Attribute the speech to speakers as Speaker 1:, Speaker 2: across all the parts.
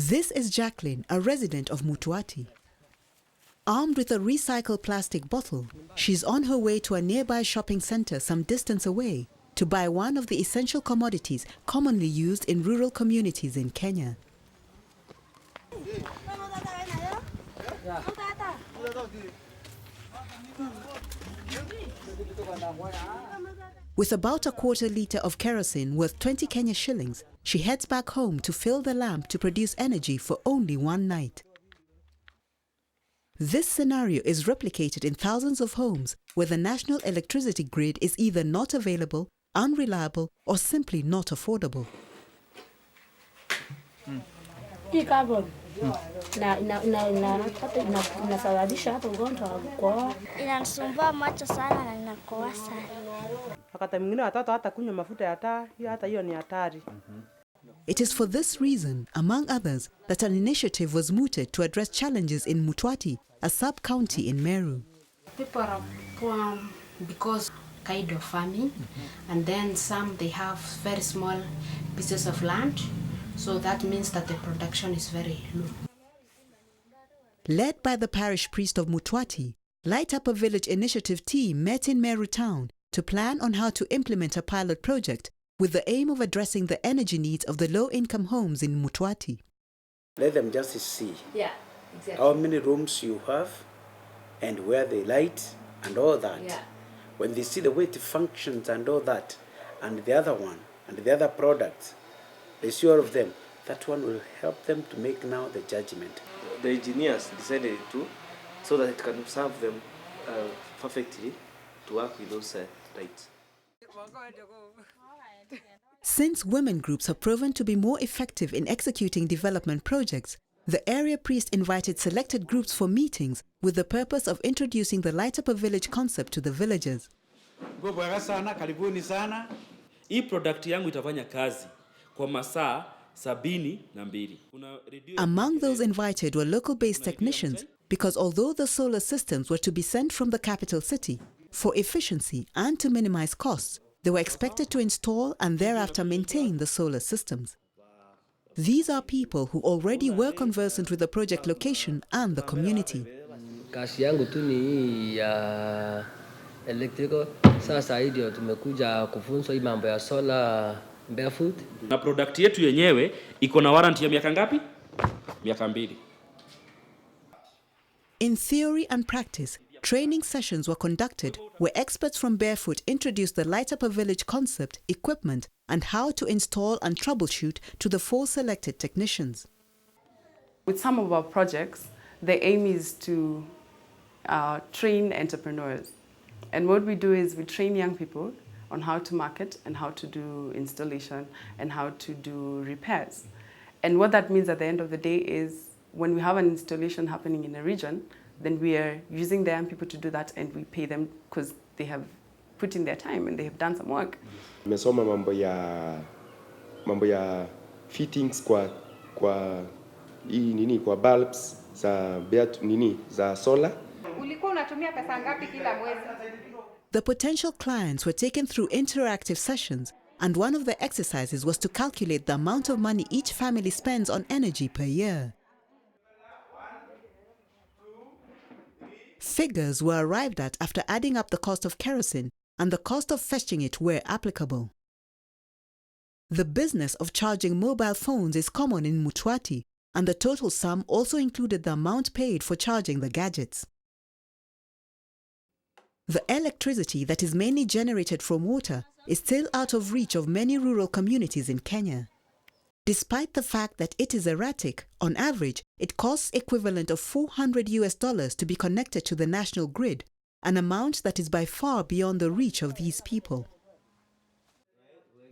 Speaker 1: This is Jacqueline, a resident of Mutuati. Armed with a recycled plastic bottle, she's on her way to a nearby shopping center some distance away to buy one of the essential commodities commonly used in rural communities in Kenya. With about a quarter liter of kerosene worth 20 Kenya shillings, she heads back home to fill the lamp to produce energy for only one night. This scenario is replicated in thousands of homes where the national electricity grid is either not available, unreliable, or simply not affordable.
Speaker 2: Inanisumbua macho sana na ninakoa sana.
Speaker 3: Wakati mwingine watoto hata kunywa mafuta ya taa, hata hiyo ni hatari.
Speaker 1: It is for this reason, among others, that an initiative was mooted to address challenges in Mutuati, a sub-county in Meru.
Speaker 4: People are poor because kind of farming, and then some they have very small pieces of land, so that means that the production is very low.
Speaker 1: Led by the parish priest of Mutuati, Light Up a Village initiative team met in Meru town to plan on how to implement a pilot project with the aim of addressing the energy needs of the low-income homes in Mutuati.
Speaker 5: Let them just see
Speaker 4: Exactly.
Speaker 5: how many rooms you have and where they light and all that.
Speaker 4: Yeah.
Speaker 5: When they see the way it functions and all that, and the other one, and the other products, they see all of them, that one will help them to make now the judgment.
Speaker 6: The engineers decided to, so that it can serve them perfectly to work with those lights.
Speaker 1: Since women groups have proven to be more effective in executing development projects, the area priest invited selected groups for meetings with the purpose of introducing the Light Up a Village concept to the villagers.
Speaker 7: Hii product yangu itafanya kazi kwa masaa 72.
Speaker 1: Among those invited were local-based technicians because although the solar systems were to be sent from the capital city, for efficiency and to minimize costs, they were expected to install and thereafter maintain the solar systems. These are people who already were conversant with the project location and the community.
Speaker 8: Kazi yangu tu ni ya electrical. Sasa hiyo tumekuja kufunzwa hii mambo ya solar barefoot.
Speaker 7: Na product yetu yenyewe iko na warranty ya miaka ngapi? Miaka 2.
Speaker 1: In theory and practice, training sessions were conducted where experts from Barefoot introduced the Light Up a Village concept, equipment, and how to install and troubleshoot to the 4 selected technicians.
Speaker 9: With some of our projects, the aim is to train entrepreneurs. And what we do is we train young people on how to market and how to do installation and how to do repairs. And what that means at the end of the day is when we have an installation happening in a region, then we are using the young people to do that and we pay them because they have put in their time and they have done some work.
Speaker 10: Nimesoma mambo ya fittings kwa kwa bulbs za solar.
Speaker 11: Ulikuwa unatumia pesa ngapi kila mwezi?
Speaker 1: The potential clients were taken through interactive sessions, and one of the exercises was to calculate the amount of money each family spends on energy per year. Figures were arrived at after adding up the cost of kerosene and the cost of fetching it where applicable. The business of charging mobile phones is common in Mutuati, and the total sum also included the amount paid for charging the gadgets. The electricity that is mainly generated from water is still out of reach of many rural communities in Kenya. Despite the fact that it is erratic, on average, it costs equivalent of $400 to be connected to the national grid, an amount that is by far beyond the reach of these people.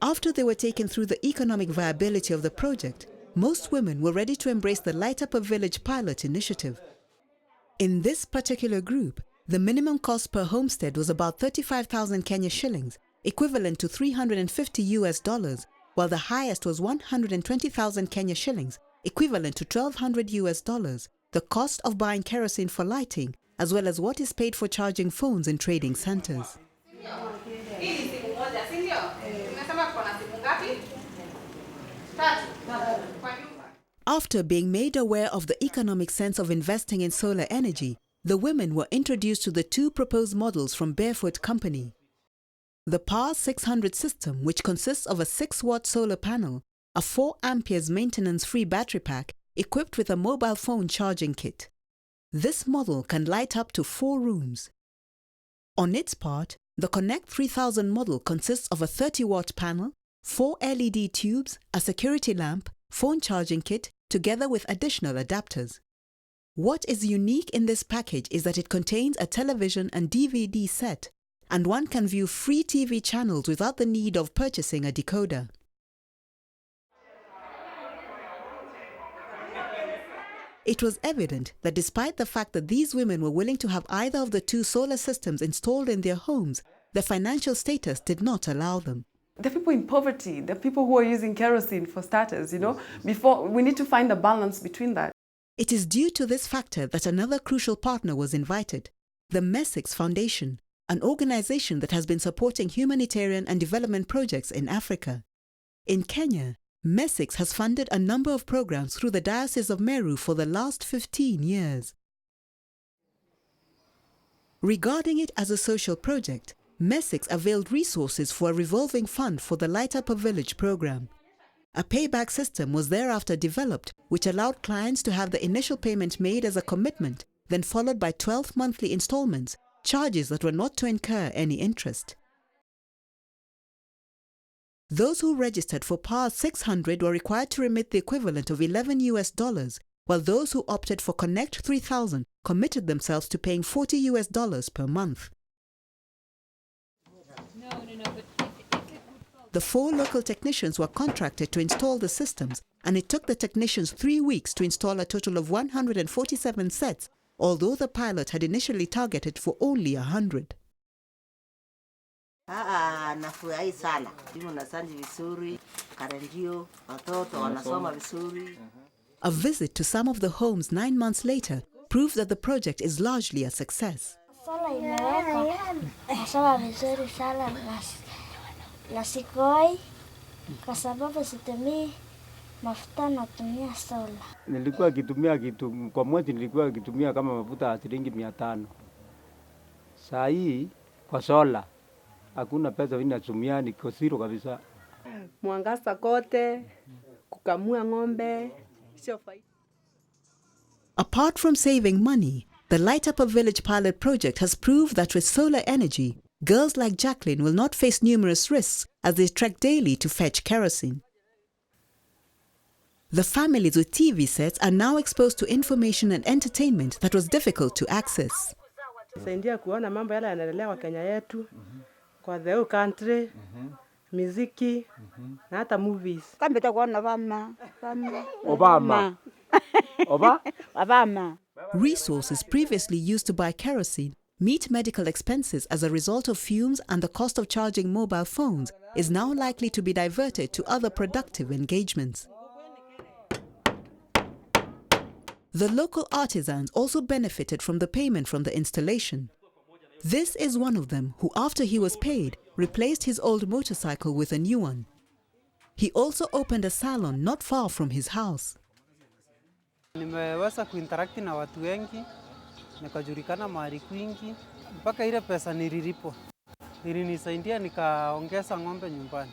Speaker 1: After they were taken through the economic viability of the project, most women were ready to embrace the Light Up a Village pilot initiative. In this particular group, the minimum cost per homestead was about 35,000 Kenya shillings, equivalent to $350, while the highest was 120,000 Kenya shillings, equivalent to $1,200, the cost of buying kerosene for lighting, as well as what is paid for charging phones in trading centers. After being made aware of the economic sense of investing in solar energy, the women were introduced to the two proposed models from Barefoot Company. The Power 600 system, which consists of a 6-watt solar panel, a 4 amperes maintenance-free battery pack equipped with a mobile phone charging kit. This model can light up to 4 rooms. On its part, the Connect 3000 model consists of a 30-watt panel, 4 LED tubes, a security lamp, phone charging kit, together with additional adapters. What is unique in this package is that it contains a television and DVD set, and one can view free TV channels without the need of purchasing a decoder. It was evident that despite the fact that these women were willing to have either of the two solar systems installed in their homes, their financial status did not allow them.
Speaker 9: The people in poverty, the people who are using kerosene for starters, before we need to find a balance between that.
Speaker 1: It is due to this factor that another crucial partner was invited, the Messix Foundation, an organization that has been supporting humanitarian and development projects in Africa. In Kenya, Messix has funded a number of programs through the Diocese of Meru for the last 15 years. Regarding it as a social project, Messix availed resources for a revolving fund for the Light Up a Village program. A payback system was thereafter developed, which allowed clients to have the initial payment made as a commitment, then followed by 12 monthly installments, charges that were not to incur any interest. Those who registered for Power 600 were required to remit the equivalent of $11, while those who opted for Connect 3000 committed themselves to paying $40 per month. The 4 local technicians were contracted to install the systems, and it took the technicians 3 weeks to install a total of 147 sets, although the pilot had initially targeted for only 100.
Speaker 12: Nafurahi sana. Timu nasanji vizuri, karendio, watoto wanasoma vizuri.
Speaker 1: A visit to some of the homes 9 months later proved that the project is largely a success.
Speaker 2: Sola imeweka, nasoma vizuri sana na sikoi kwa sababu situmii mafuta, natumia sola.
Speaker 13: Nilikuwa kitumia kwa mwezi nilikuwa kitumia kama mafuta ya shilingi 500. Saa hii kwa sola hakuna pesa ninatumia, niko zero kabisa.
Speaker 3: Mwangaza kote, kukamua ng'ombe, sio faida.
Speaker 1: Apart from saving money, the Light Up a Village pilot project has proved that with solar energy, girls like Jacqueline will not face numerous risks as they trek daily to fetch kerosene. The families with TV sets are now exposed to information and entertainment that was difficult to access.
Speaker 3: Saidia kuona mambo yale yanaendelea kwa Kenya yetu, kwa the whole country, muziki, na hata movies.
Speaker 12: Kambeta kuona
Speaker 13: Obama.
Speaker 12: Obama.
Speaker 1: Resources previously used to buy kerosene, meet medical expenses as a result of fumes and the cost of charging mobile phones is now likely to be diverted to other productive engagements. The local artisans also benefited from the payment from the installation. This is one of them who, after he was paid, replaced his old motorcycle with a new one. He also opened a salon not far from his house.
Speaker 14: Nimeweza kuinteract na watu wengi, nikajulikana mahali kwingi, mpaka ile pesa nililipo ilinisaidia nikaongeza ng'ombe nyumbani.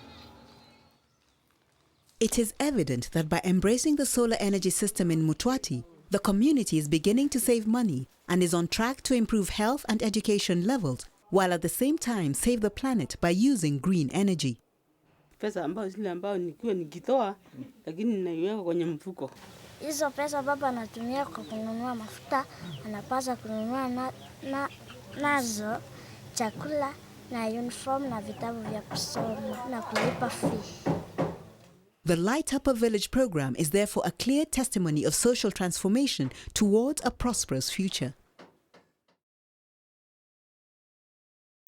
Speaker 1: It is evident that by embracing the solar energy system in Mutuati, the community is beginning to save money and is on track to improve health and education levels, while at the same time save the planet by using green energy.
Speaker 15: Pesa ambayo nikiwa nikitoa, lakini ninaiweka kwenye mfuko.
Speaker 2: Hizo pesa baba anatumia kwa kununua mafuta, anapaswa kununua nazo chakula na uniform na vitabu vya kusoma na kulipa fee.
Speaker 1: The Light Up a Village program is therefore a clear testimony of social transformation towards a prosperous future.